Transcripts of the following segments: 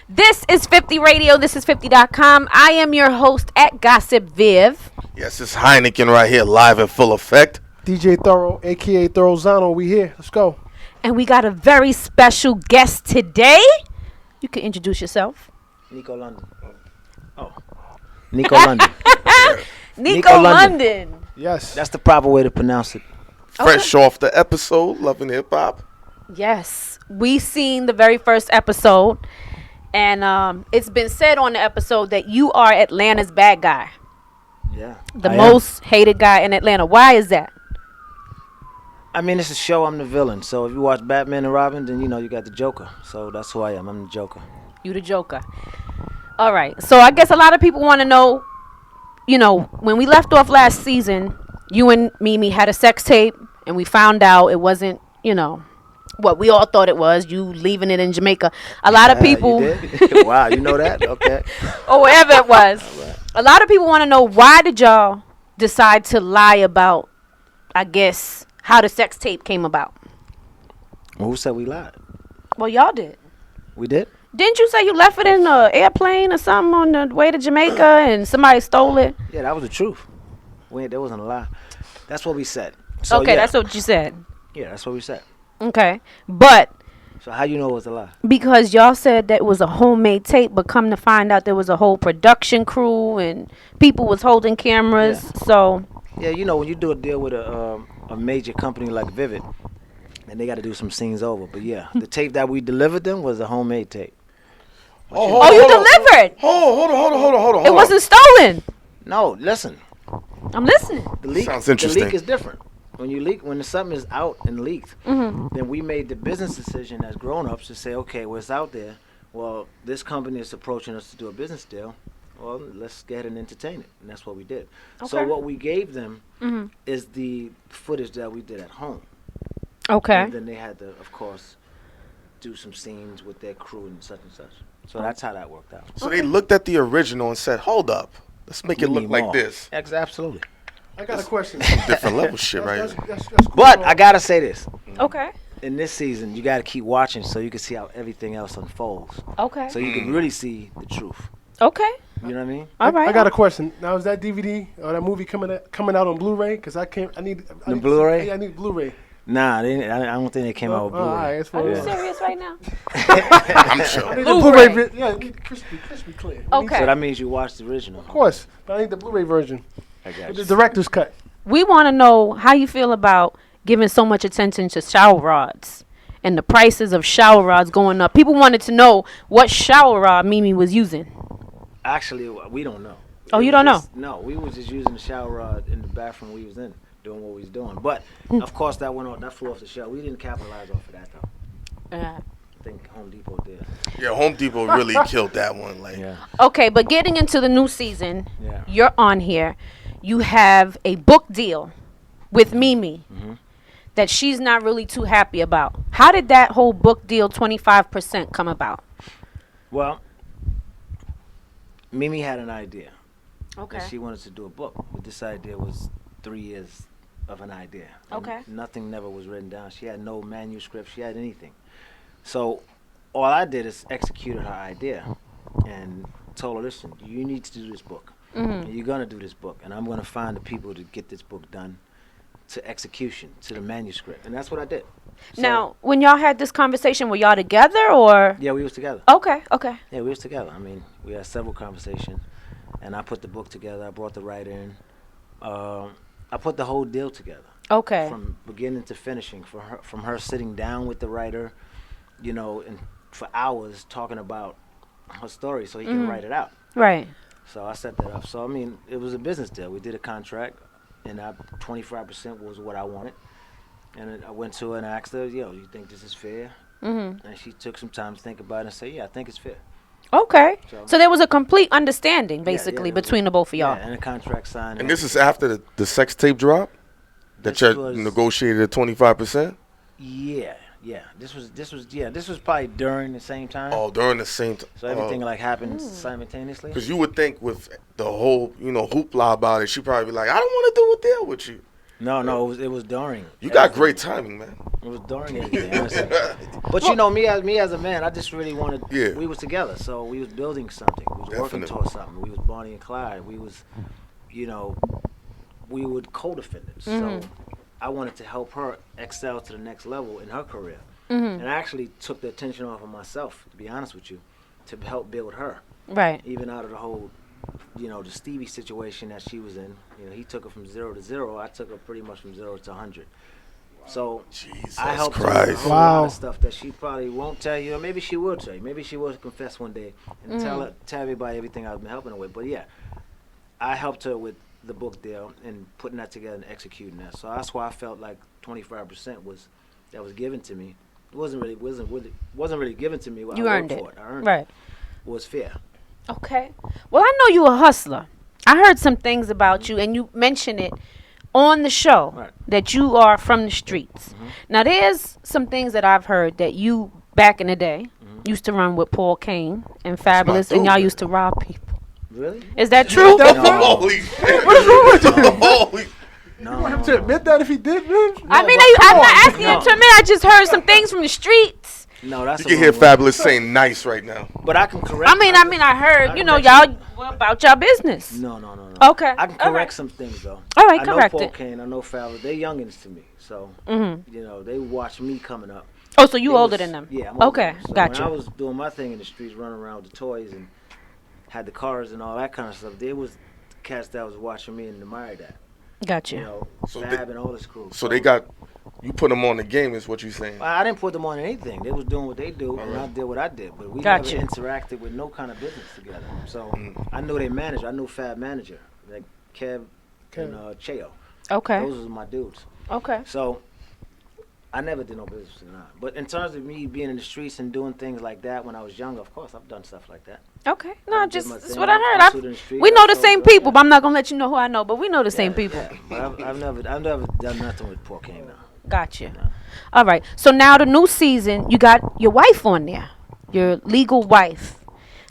This is 50 Radio. This is 50.com. I am your host at Gossip Viv. Yes, it's Heineken right here, live in full effect. DJ Thorough, a.k.a. Thorozano, we here. Let's go. And we got a very special guest today. You can introduce yourself. Nico London. Oh. Nico London. Nico London. Yes. That's the proper way to pronounce it. Fresh off the episode, Loving Hip Hop. Yes. We seen the very first episode. And it's been said on the episode that you are Atlanta's bad guy. Yeah. The I most hated guy in Atlanta. Why is that? I mean, it's a show. I'm the villain. So if you watch Batman and Robin, then you know you got the Joker. So that's who I am. I'm the Joker. You the Joker. All right. So I guess a lot of people want to know, when we left off last season, you and Mimi had a sex tape, and we found out it wasn't, what we all thought it was, you leaving it in Jamaica. A lot of people... You did? Wow, you know that? Okay. Or wherever it was. Right. A lot of people want to know, why did y'all decide to lie about, I guess, how the sex tape came about? Well, who said we lied? Well, y'all did. We did? Didn't you say you left it in an airplane or something on the way to Jamaica and somebody stole it? Yeah, that was the truth. There wasn't a lie. That's what we said. So, Okay, yeah. that's what you said. Yeah, that's what we said. Okay. But So how you know it was a lie? because y'all said that it was a homemade tape, but come to find out there was a whole production crew and people was holding cameras. Yeah. So, Yeah, when you do a deal with a major company like Vivid, and they got to do some scenes over. But yeah, the tape that we delivered them was a homemade tape. you delivered. Hold on. It wasn't stolen. No, listen. I'm listening. The leak, Sounds interesting. The leak is different. When something is out and leaked, then we made the business decision as grown-ups to say, okay, well, it's out there. Well, this company is approaching us to do a business deal. Well, let's get ahead and entertain it. And that's what we did. So Okay. what we gave them is the footage that we did at home. Okay. And then they had to, of course, do some scenes with their crew and such. So that's how that worked out. So they looked at the original and said, hold up, let's make it We look need like more. this. Absolutely. I got a question. Different level shit right here. That's cool. But I got to say this. Okay. In this season, you got to keep watching so you can see how everything else unfolds. Okay. So you can really see the truth. Okay. You know what I mean? All right. I got a question. Now, is that DVD or that movie coming out on Blu-ray? Because I need The Blu-ray? Yeah, I need Blu-ray. Nah, I don't think they came out with All right, Blu-ray. it's Are you fine. serious right now? I'm I sure. need the Blu-ray. Blu-ray. Yeah, crispy clear. Okay. So that means you watched the original. Of course, but I need the Blu-ray version. I got With you. the director's cut. We want to know how you feel about giving so much attention to shower rods and the prices of shower rods going up. People wanted to know what shower rod Mimi was using. Actually, we don't know. Oh, It you was don't know? just- No, we was just using the shower rod in the bathroom we was in, doing what we was doing. But, of course, that flew off the shelf. We didn't capitalize off of that, though. I think Home Depot did. Yeah, Home Depot really killed that one. Like, Yeah. Okay, but getting into the new season, Yeah. you're on here. You have a book deal with Mimi that she's not really too happy about. How did that whole book deal 25% come about? Well, Mimi had an idea. Okay. And she wanted to do a book. But this idea was 3 years of an idea. And Okay. nothing never was written down. She had no manuscript. She had anything. So all I did is executed her idea and told her, listen, you need to do this book. And you're going to do this book. And I'm going to find the people to get this book done to execution, to the manuscript. And that's what I did. So, Now, when y'all had this conversation, were y'all together or? yeah, we was together. Okay. Yeah, we was together. I mean, we had several conversations, and I put the book together. I brought the writer in. I put the whole deal together Okay. from beginning to finishing. From her sitting down with the writer, and for hours talking about her story, so he can write it out. Right. So I set that up. So I mean, it was a business deal. We did a contract, and 25% was what I wanted. And I went to her and asked her, you think this is fair? And she took some time to think about it and say, yeah, I think it's fair. Okay. So- So there was a complete understanding, basically, there was between the both of y'all. Yeah, and a contract signed. and this is after the sex tape drop that This you was- negotiated at 25%? Yeah. This was probably during the same time. Oh, during the same time. So everything like happened simultaneously. Because you would think with the whole, hoopla about it, she'd probably be like, I don't want to do a deal with you. No, it was during. You got great timing, man. It was during everything. Honestly. But you know, me as a man, I just really wanted. Yeah. We was together, so we was building something. We was working Definitely. towards something. We was Bonnie and Clyde. We was, you know, we were co-defendants. So I wanted to help her excel to the next level in her career. And I actually took the attention off of myself, to be honest with you, to help build her. Right. Even out of the whole, you know, the Stevie situation that she was in. You know, he took her from 0 to 0. I took her pretty much from 0 to 100. So Jesus I helped her with a Christ. whole lot Wow. of stuff that she probably won't tell you, or maybe she will tell you. Maybe she will confess one day and tell everybody everything I've been helping her with. But yeah, I helped her with the book deal and putting that together and executing that. So that's why I felt like 25% was given to me. It wasn't really given to me. You I earned worked it. for it. I earned Right. it. Was fair. Okay. Well, I know you a hustler. I heard some things about you, and you mentioned it on the show Right. that you are from the streets. Now, there's some things that I've heard that you, back in the day, used to run with Paul Kane and Fabulous, and dude, y'all man. used to rob people. Really? Is that true? Holy shit. What is wrong with you? Holy. No. You want him to admit that if he did, man? I mean, but I'm come not on. asking him to admit. I just heard some things from the streets. No, that's You a can wrong hear word. Fabulous saying nice right now. But I can correct. I heard, you know, y'all about y'all business. No. Okay. I can All correct right. some things though. All right, I know correct Paul it. Kane. I know Fabulous. They're youngins to me, so you know they watch me coming up. Oh, so you They older was- than them? Yeah, I'm older Okay, than them. So gotcha. When I was doing my thing in the streets, running around with the toys and had the cars and all that kind of stuff, there was cats that was watching me and admired that. Gotcha. You know, So Fab they- and all this crew. So they got, you put them on the game is what you saying. I didn't put them on anything. They was doing what they do, and I did what I did. But we Gotcha. never interacted with no kind of business together. So I knew their manager. I knew Fab manager, like Kev and Cheo. Okay. Those was my dudes. Okay. So I never did no business with them. But in terms of me being in the streets and doing things like that when I was younger, of course I've done stuff like that. Okay. No, I did just my that's thing. what I I heard. hustled in the street. We know I the sold same drugs. people, but I'm not gonna let you know who I know. But we know the same people. Yeah, but I've never done nothing with Paul Kane now. Gotcha. All right. So now the new season, you got your wife on there, your legal wife.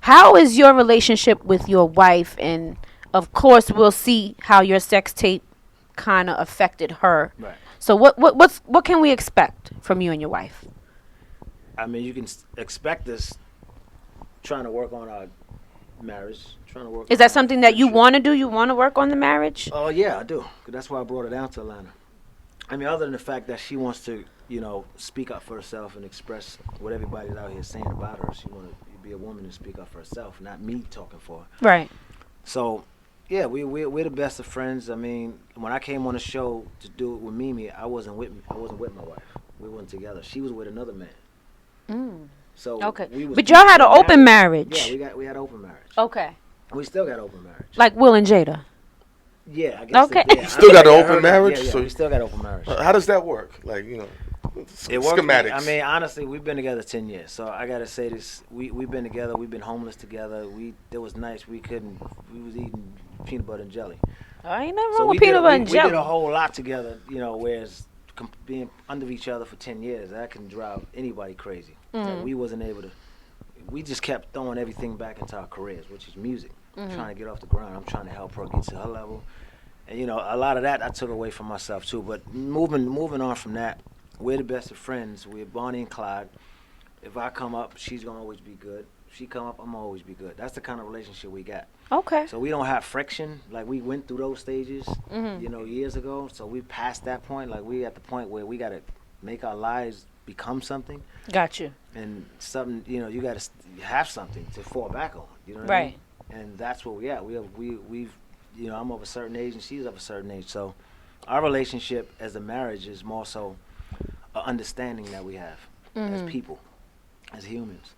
How is your relationship with your wife? And of course, we'll see how your sex tape kind of affected her. Right. So what can we expect from you and your wife? I mean, you can expect us trying to work on our marriage. Trying to work. Is on that our something that you friendship. want to do? You want to work on the marriage? Oh yeah, I do. 'Cause that's why I brought her down to Atlanta. I mean, other than the fact that she wants to, you know, speak up for herself and express what everybody's out here saying about her. She want to be a woman and speak up for herself, not me talking for her. Right. So, yeah, we're the best of friends. I mean, when I came on the show to do it with Mimi, I wasn't with my wife. We weren't together. She was with another man. So Okay. we was But y'all had an married. open marriage. Yeah, we had open marriage. Okay. We still got open marriage. Like Will and Jada. Yeah, I guess. Okay. Yeah, You still I got think an I open heard that. marriage? Yeah, So- we still got open marriage. How does that work? Like, you know, It works. schematics. I mean, honestly, we've been together 10 years. So I gotta say this: we've been together. We've been homeless together. It was nice. We was eating peanut butter and jelly. I ain't nothing So wrong we with peanut butter and we did a jelly. whole lot together. You know, whereas being under each other for 10 years, that can drive anybody crazy. That we wasn't able to. We just kept throwing everything back into our careers, which is music. Trying to get off the ground. I'm trying to help her get to her level. And you know, a lot of that I took away from myself too. But moving on from that, we're the best of friends. We're Bonnie and Clyde. If I come up, she's gonna always be good. If she come up, I'm gonna always be good. That's the kind of relationship we got. Okay. So we don't have friction. Like we went through those stages, you know, years ago. So we passed that point. Like we at the point where we gotta make our lives become something, Got you. and something. You know, you gotta have something to fall back on. You know what I Right. mean? And that's where we at. We've you know, I'm of a certain age and she's of a certain age. So our relationship as a marriage is more so an understanding that we have as people, as humans.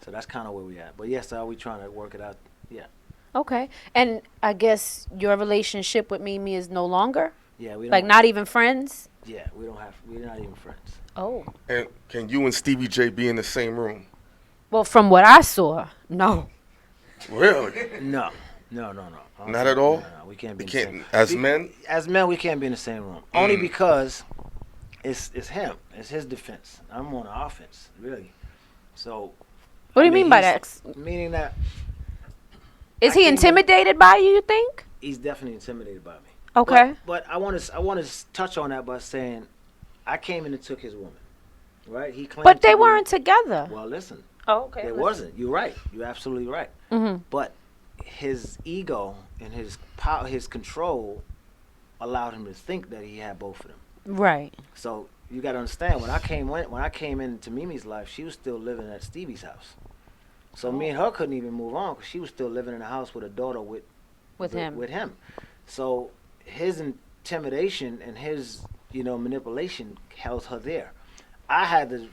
So that's kind of where we at. But yes, are we trying to work it out? Yeah. Okay. And I guess your relationship with Mimi is no longer? Yeah, we don't Like not even friends? Yeah, we're not even friends. Oh. and can you and Stevie J be in the same room? Well, from what I saw, no. Really? No. Not at all? No, we can't be We in the can't, same as men? As men, we can't be in the same room. Only because it's him. It's his defense. I'm on the offense, really. So What do you I mean, mean by he's- that? Meaning that Is I he can't intimidated by you think? he's definitely intimidated by me. Okay. But I want to touch on that by saying, I came in and took his woman, right? He claimed. But they to be- weren't together. Well, listen, Oh, okay. it wasn't. You're right. You're absolutely right. Mm-hmm. But his ego and his power, his control, allowed him to think that he had both of them. Right. So you got to understand, when I came into Mimi's life, she was still living at Stevie's house. So me and her couldn't even move on because she was still living in a house with a daughter with Him. With him. So his intimidation and his manipulation held her there. I had to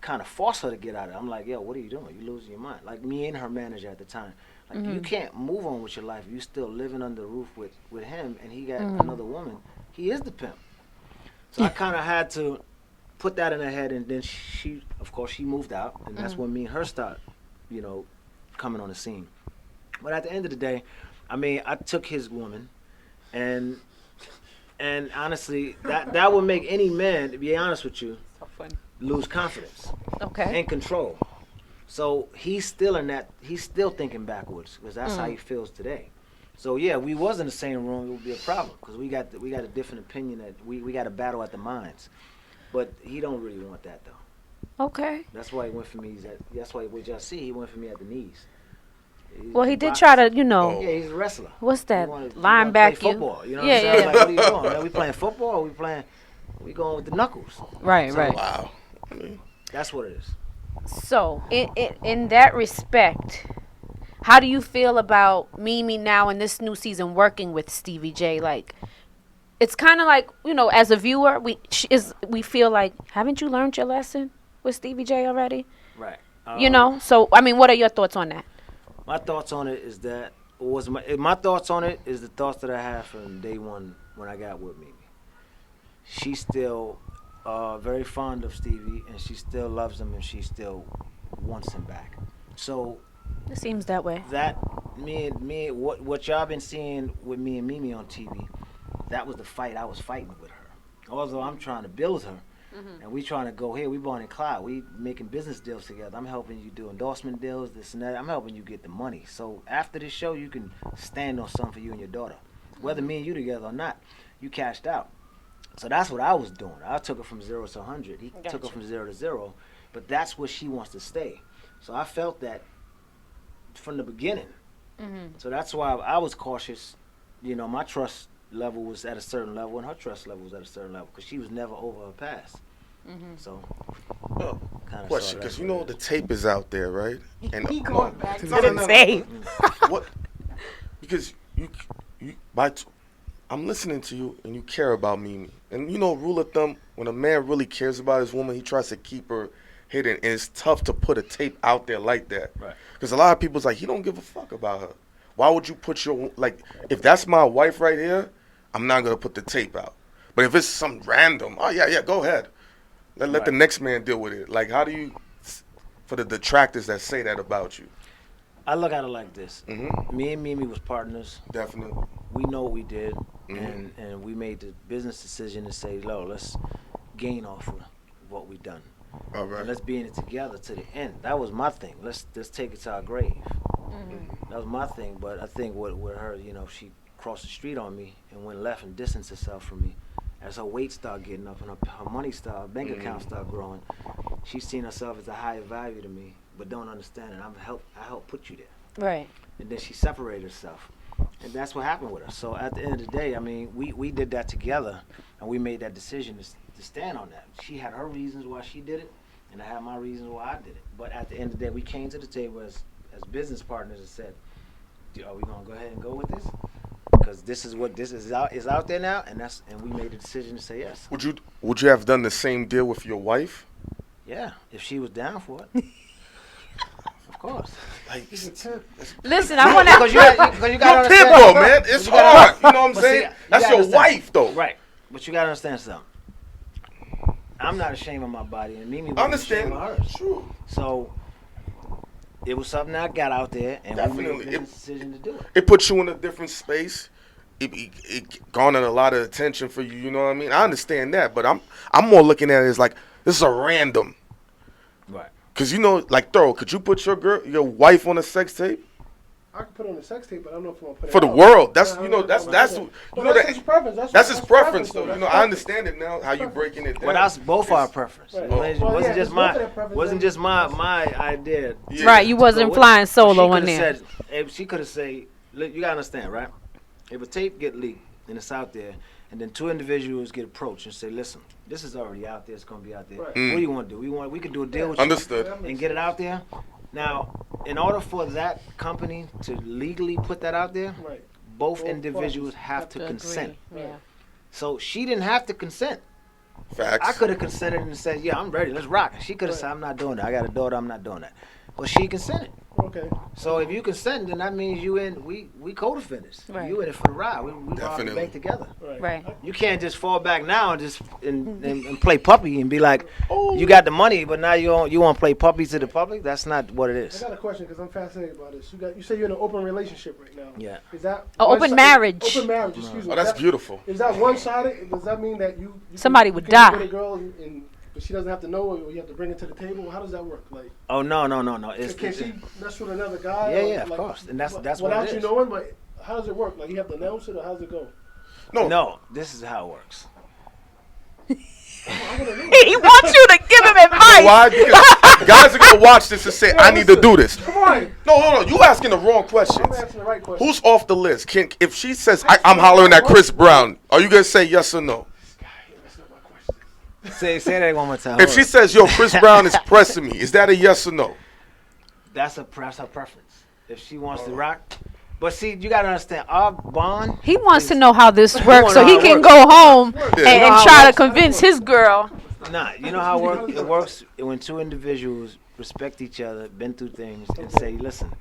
kind of force her to get out of it. I'm like, yo, what are you doing? You losing your mind. Like me and her manager at the time. Like you can't move on with your life. You still living under the roof with him, and he got another woman. He is the pimp. So I kind of had to put that in her head, and then she, of course, she moved out, and that's when me and her start, coming on the scene. But at the end of the day, I mean, I took his woman, and honestly, that would make any man, to be honest with you, lose confidence Okay. and control. So he's still thinking backwards because that's how he feels today. So yeah, we was in the same room, it would be a problem because we got a different opinion that we got a battle at the minds. But he don't really want that though. Okay. That's why he went for me. That's why what y'all see, he went for me at the knees. Well, he did try to, Yeah, he's a wrestler. what's that? He wanna Lineback play you. football. You know what Yeah, I'm saying? yeah. Like, what are you doing? Man? We playing football or we going with the knuckles? Right, So- right. Wow. I mean, That's what it is. So, in that respect, how do you feel about Mimi now in this new season working with Stevie J? Like, it's kind of like, as a viewer, we feel like, haven't you learned your lesson with Stevie J already? Right. So I mean, what are your thoughts on that? My thoughts on it is that my thoughts on it is the thoughts that I had from day one when I got with Mimi. She's still very fond of Stevie, and she still loves him, and she still wants him back. So It seems that way. that what y'all been seeing with me and Mimi on TV, that was the fight I was fighting with her. Although I'm trying to build her, and we trying to go here. We Bonnie and Clyde. We making business deals together. I'm helping you do endorsement deals, this and that. I'm helping you get the money. So after this show, you can stand on something for you and your daughter. Whether me and you together or not, you cashed out. So that's what I was doing. I took her from 0 to 100. He took her from 0 to 0. But that's where she wants to stay. So I felt that from the beginning. So that's why I was cautious. My trust level was at a certain level, and her trust level was at a certain level because she was never over her past. So, well, kind of question, because the tape is out there, right? And He going back to No, no, no, the no. tape. what? Because I'm listening to you, and you care about Mimi. And rule of thumb, when a man really cares about his woman, he tries to keep her hidden. And it's tough to put a tape out there like that. Right. Because a lot of people's like, he don't give a fuck about her. Why would you put if that's my wife right here, I'm not going to put the tape out. But if it's some random, oh, yeah, go ahead. Let the next man deal with it. Like, how do you, for the detractors that say that about you? I look at it like this. Me and Mimi was partners. Definitely. We know what we did, and we made the business decision to say, let's gain off of what we done. All right. And let's be in it together to the end. That was my thing. Let's take it to our grave. That was my thing. But I think with her, she crossed the street on me and went left and distanced herself from me. As her weight started getting up and her money started, bank account started growing, she's seen herself as a higher value to me, but don't understand it. I helped put you there. Right. And then she separated herself. And that's what happened with her. So at the end of the day, I mean, we did that together, and we made that decision to stand on that. She had her reasons why she did it, and I had my reasons why I did it. But at the end of the day, we came to the table as business partners and said, are we going to go ahead and go with this? Because this is what is out there now, and we made the decision to say yes. Would you have done the same deal with your wife? Yeah, if she was down for it. Of course. Like, Listen, I want Because to. you got to Pitbull, understand. man. It's You gotta- hard. You know what I'm But saying? see, you That's gotta your understand. wife, though. Right. But you got to understand something. I'm not ashamed of my body, and Mimi I wasn't understand. ashamed of hers. True. So it was something I got out there, and we Definitely. made the decision to do it. It puts you in a different space. It garnered a lot of attention for you. You know what I mean? I understand that, but I'm more looking at it as like this is a random. Right. Cause like Thorough, could you put your wife on a sex tape? I can put it on a sex tape, but I don't know if I want to put it For the out. world, that's Yeah, I you don't know if that's I that's wanna put it. you Well, know that's his preference. that's his preference though. That's You know, I preference. understand it now. How you breaking it down? Well, that's both our It's- preference. Right. It Well, wasn't yeah, just it's both my of their preference, wasn't and just my idea. Yeah. Right, you wasn't flying solo in She there. could have said, if she could have said, look, you gotta understand, right? If a tape get leaked and it's out there, and then two individuals get approached and say, listen, this is already out there. It's gonna be out there. Right. What do you want to do? We can do a deal with you Understood. and get it out there. Now, in order for that company to legally put that out there, Right. both Both individuals parties have to agree. consent. Yeah. So she didn't have to consent. Facts. I could have consented and said, yeah, I'm ready. Let's rock. She could have Right. said, I'm not doing that. I got a daughter. I'm not doing that. But she consented. Okay. So if you consent, then that means we co-defendants. Right. You in it for the ride. We robbed the Definitely. bank together. Right. You can't just fall back now and just and play puppy and be like, you got the money, but now you want to play puppy to the public. That's not what it I is. got a question because I'm fascinated about this. You say you're in an open relationship right now. Yeah. Is that Oh, open marriage. Open marriage. Excuse me. Oh, that's Is that- beautiful. Is that one-sided? Does that mean that you Somebody you would can die. get a girl and but she doesn't have to know, or you have to bring it to the table? How does that work? Like, Oh no. It's, can she mess with another guy? Yeah, or, yeah, of like, course. And that's what without it you is. knowing. But how does it work? Like, you have to announce it, or how does it go? no. This is how it works. I wanna know. He wants you to give him advice. Why? Because guys are gonna watch this and say, "I need to do this." Come on. No. You asking the wrong questions. I'm asking the right question. Who's off the list? If she says I'm hollering at Chris Brown, are you gonna say yes or no? That's not my question. Say that one more time. If she says, "Yo, Chris Brown is pressing me," is that a yes or no? that's her preference. If she wants to rock. But see, you gotta understand, our bond. He wants to know how this wanna works so know he how it can works. go home Yeah. and, You know and how it try to works? convince his girl. Nah, you know how it works when two individuals respect each other, been through things, and say, listen,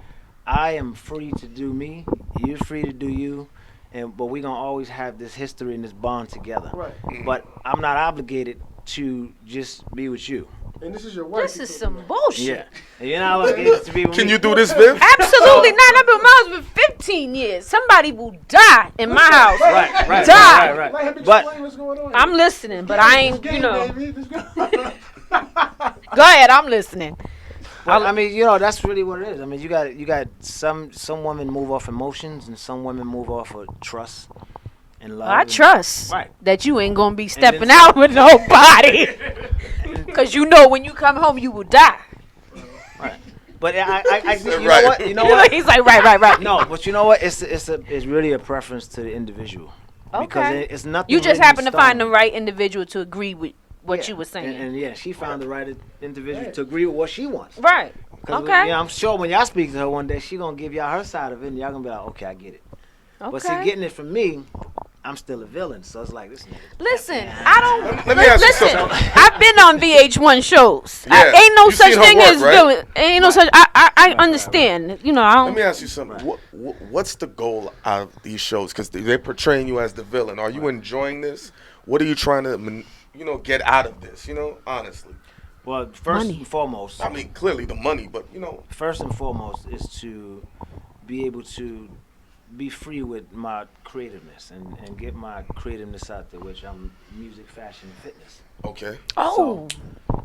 I am free to do me, you're free to do you, but we're gonna always have this history and this bond together. Right. But I'm not obligated to just be with you. And this is your wife. This is some bullshit. Yeah. And you're not obligated to be with Can me. you do this, Viv? Absolutely not. I've been with my husband 15 years. Somebody will die in my house. Right, Die. right. Let him explain But what's going on. I'm listening, but I ain't, This game, you know. baby. This game. Go ahead, I'm listening. But, I mean, that's really what it is. I mean, you got some women move off emotions, and some women move off of trust and love. I and- trust Right. that you ain't gonna be then stepping some- out with nobody. Cause you know when you come home you will die. Right. But you said know right. what? You know what? He's like, right. No, but you know what? It's really a preference to the individual. Because Okay. it's nothing. You just written in happen to find the stone. right individual to agree with what Yeah. you were saying. And yeah, she found the right individual to agree with what she wants. Right. 'Cause Okay. yeah, I'm sure when y'all speak to her one day, she gonna give y'all her side of it, and y'all gonna be like, okay, I get it. But see, Okay. getting it from me, I'm still a villain, so it's like this nigga. Listen, I don't. Let me ask you listen, something. I've been on VH1 shows. Yeah. Ain't no You such seen her thing work, as right? villain. Ain't no such. I understand. You know, I Let me don't. ask you something. What's the goal out of these shows? Because they're portraying you as the villain. Are you enjoying this? What are you trying to, get out of this? Honestly. Well, first Money. and foremost, I mean, clearly the money, but first and foremost is to be able to be free with my creativeness and get my creativeness out there, which I'm music, fashion, and fitness. okay. Oh,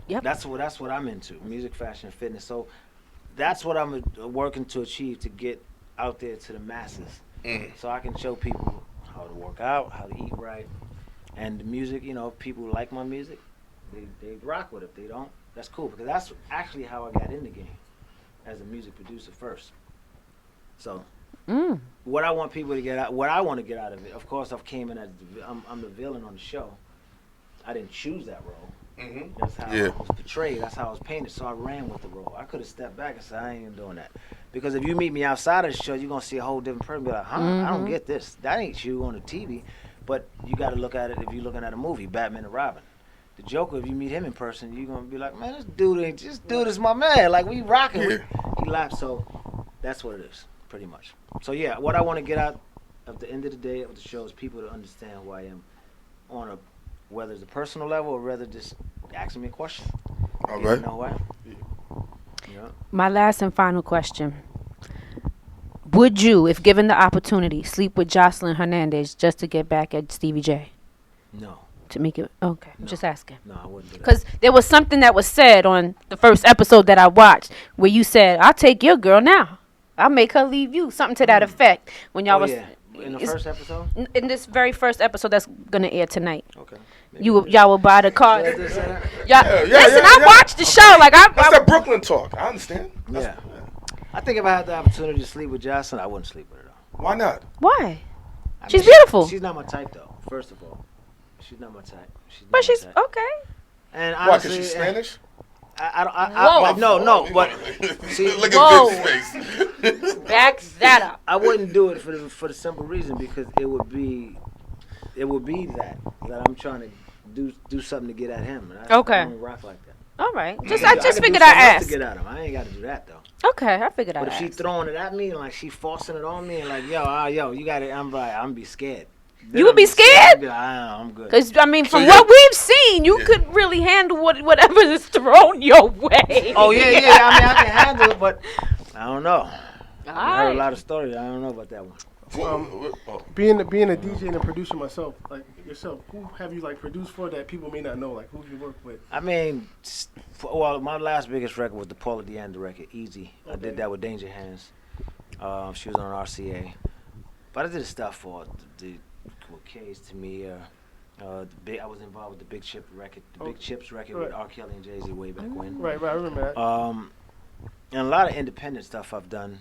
yep. That's what I'm into, music, fashion, and fitness. So that's what I'm working to achieve, to get out there to the masses, so I can show people how to work out, how to eat right, and the music. People like my music, they rock with it. If they don't, that's cool, because that's actually how I got in the game as a music producer first. So what I want people to get out, what I want to get out of it, of course, I've came in as I'm the villain on the show. I didn't choose that role. That's how I was portrayed. That's how I was painted. So I ran with the role. I could have stepped back and said, I ain't doing that. Because if you meet me outside of the show, you're going to see a whole different person. Be like, huh? I don't get this. That ain't you on the TV. But you got to look at it if you're looking at a movie, Batman and Robin. The Joker, if you meet him in person, you're going to be like, man, this dude is my man. Like, we rocking. Yeah. He laughs. So that's what it is, pretty much. So, yeah, what I want to get out at the end of the day of the show is people to understand who I am on whether it's a personal level or whether just asking me a question. All You right. know what? Yeah. My last and final question. Would you, if given the opportunity, sleep with Jocelyn Hernandez just to get back at Stevie J? No, To make it okay. I'm No. just asking. no, I wouldn't do that. Because there was something that was said on the first episode that I watched where you said, I'll take your girl now. I'll make her leave you. Something to that effect. When y'all Oh, was yeah. In the it's- first episode? in this very first episode that's gonna air tonight. Okay. Y'all will buy the card. Yeah, Y'all, yeah, listen, yeah, I yeah. watched the show. Like That's I that Brooklyn talk. I understand. yeah. I think if I had the opportunity to sleep with Jocelyn, I wouldn't sleep with her though. Why not? why? I She's mean, beautiful. She's not my type though. First of all, she's not my type. She's not But my she's type. okay. And Why? honestly, Because she's Spanish? Whoa. No, but see, Look Whoa. at Vince's face. Back that up. I wouldn't do it for the simple reason because it would be that I'm trying to do something to get at him. And Okay. I don't rock like that. All right. I I could just do figured something I else asked. to get at him. I ain't got to do that though. Okay, I figured I But if she asked. throwing it at me and like she forcing it on me and like yo, you got it. I'm gonna be scared. You would be scared? I'd be like, I'm good. Because, I mean, from So what we've seen, you could really handle whatever is thrown your way. Oh yeah. I mean, I can handle it, but I don't know. I heard a Alright. lot of stories. I don't know about that one. Oh. Being a DJ and a producer myself, like yourself, who have you like produced for that people may not know? Like who you work with? I mean, well, my last biggest record was the Paula DeAndre record, Easy. I did that with Danger Hands. She was on RCA. But I did stuff for the with K's to me. I was involved with the Big Chip record, Big Chips record with R. Kelly and Jay-Z way back when. Right, I remember that. And a lot of independent stuff I've done.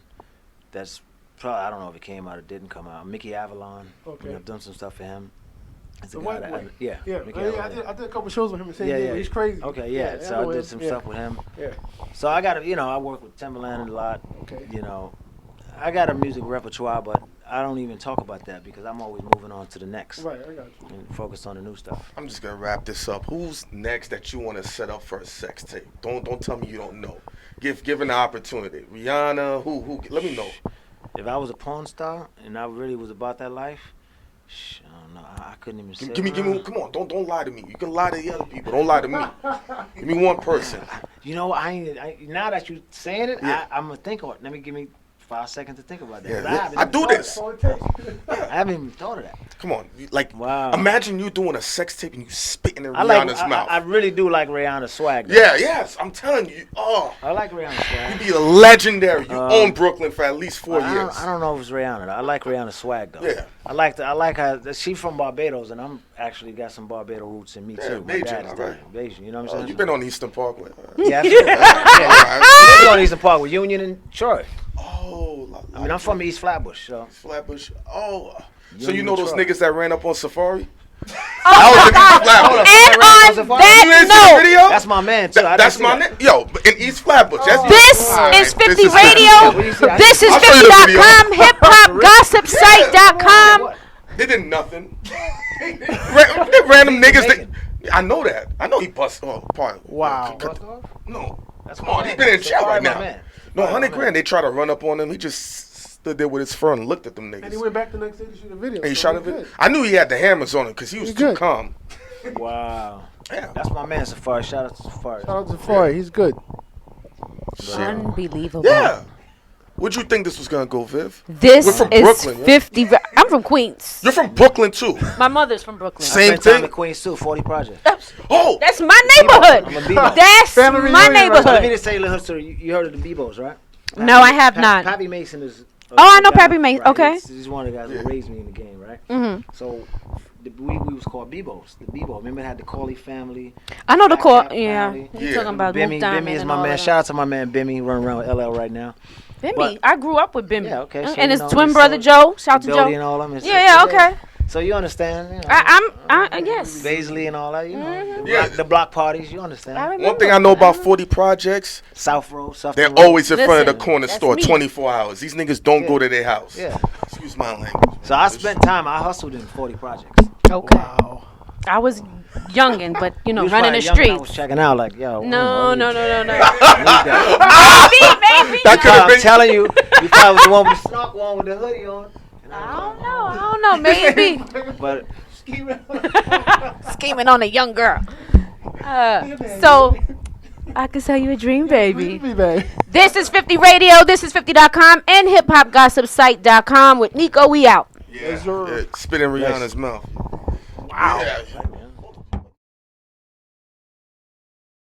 That's probably I don't know if it came out or didn't come out. Mickey Avalon. Okay. I've done some stuff for him. It's a The guy white that boy. yeah. Mickey Avalon. I did a couple shows with him. And Yeah. he's crazy. Okay, yeah. I So I know did him. some Yeah. stuff with him. Yeah. So I got I work with Timberland a lot. Okay. I got a music repertoire, but I don't even talk about that because I'm always moving on to the next Right, I got you. and focus on the new stuff. I'm just gonna wrap this up. Who's next that you want to set up for a sex tape? Don't tell me you don't know. Given the opportunity, Rihanna. Who? Let me know. If I was a porn star and I really was about that life, I don't know. I couldn't even say. Give me. Come on. Don't lie to me. You can lie to the other people. Don't lie to me. Give me one person. You know, I now that you saying it, Yeah. I'm gonna think of it. Let me give me 5 seconds to think about that. Yeah, 'Cause yeah. haven't I even do thought- this. I haven't even thought of that. Come on. Like, Wow. imagine you doing a sex tape and you spitting in I like. Rihanna's mouth. I really do like Rihanna's swag. Though. Yeah, yes. I'm telling you. Oh, I like Rihanna's swag. you be a legendary. You own Brooklyn for at least 4 I years. don't know if it's Rihanna. Though. I like Rihanna's swag though. Yeah. I like her. She's from Barbados, and I'm actually got some Barbados roots in me Yeah, too. My Bajan, dad's there. alright. Bajan, you know what I'm Oh, saying? you've been on Eastern Parkway. Yeah, All right. I've been on Eastern Park with Union and Troy. Oh, I mean, I'm from East Flatbush, so Flatbush. Oh, so Union you know those Truck. niggas that ran up on Safari? Oh, That was in East Flatbush. and on You that ain't seen the note, video? that's my man too. I didn't That's see my that. name. Yo, in East Flatbush. That's this All right, is 50 this is Radio. What do you see? This is I'll show you the 50.com, hiphopgossipsite.com. They did nothing. They random niggas. I know that. I know he bust. Oh, pardon. Wow. No. That's Come my on, man. he's been in jail Safari right my now. man. No, Safari my 100 man. grand. They tried to run up on him. He just stood there with his phone and looked at them And he niggas. went back the next day to shoot a video. And he so shot a he's video. good. I knew he had the hammers on him because he was He's too good. calm. Wow, Yeah. that's my man Safari. Shout out to Safari. Shout out to Safari. He's good. Unbelievable. Yeah. What'd you think this was gonna go, Viv? This We're from is Brooklyn, yeah? 50. I'm from Queens. You're from Brooklyn too. My mother's from Brooklyn. Same Spent time thing. in Queens too. 40 Project. Oh, That's my neighborhood. I'm a Bebo. That's Family my reunion, right? Let me neighborhood. just say, little history. You heard of the Bebos, right? No, I have not. Pappy Mason is. Oh, I know the guy, Pappy Mason. right? Okay. He's one of the guys who raised me in the game, right? Mhm. So we was called Bebos. The Bebo. Remember, it had the Corley family. I know the Fat call. Cat Yeah. family. You Yeah. talking about Bimmy. Luke Diamond Bimmy is and my all man. of Shout out to my man Bimmy. He running around with LL right now. Bimmy. But- I grew up with Bimmy. Yeah, okay, so And you his know, twin he's brother so- Joe. Shout out to Billy Joe. and all them. It's- Yeah, okay. So you understand? You know, Yes. Baisley and all that. You know, Yeah. the block parties. You I understand? remember. one thing I know about 40 projects, South Road, South they're Road. always in front of the Listen, corner that's store me. 24 hours. These niggas don't go Yeah. to their house. Yeah. Excuse my language. So I spent time. I hustled in 40 projects. Okay. Wow. I was youngin', but You was running the probably young when I was streets. checking out like, yo. No. Maybe. Maybe. That could have I'm been. telling you, you probably was the one with the snark one with the hoodie on. And I don't know. Maybe. But Scheming on a young girl. So, I can sell you a dream, baby. Be back. This is 50 Radio. This is 50.com and hiphopgossipsite.com with Nico. We out. Yeah, spit in Rihanna's mouth. Wow. Yeah.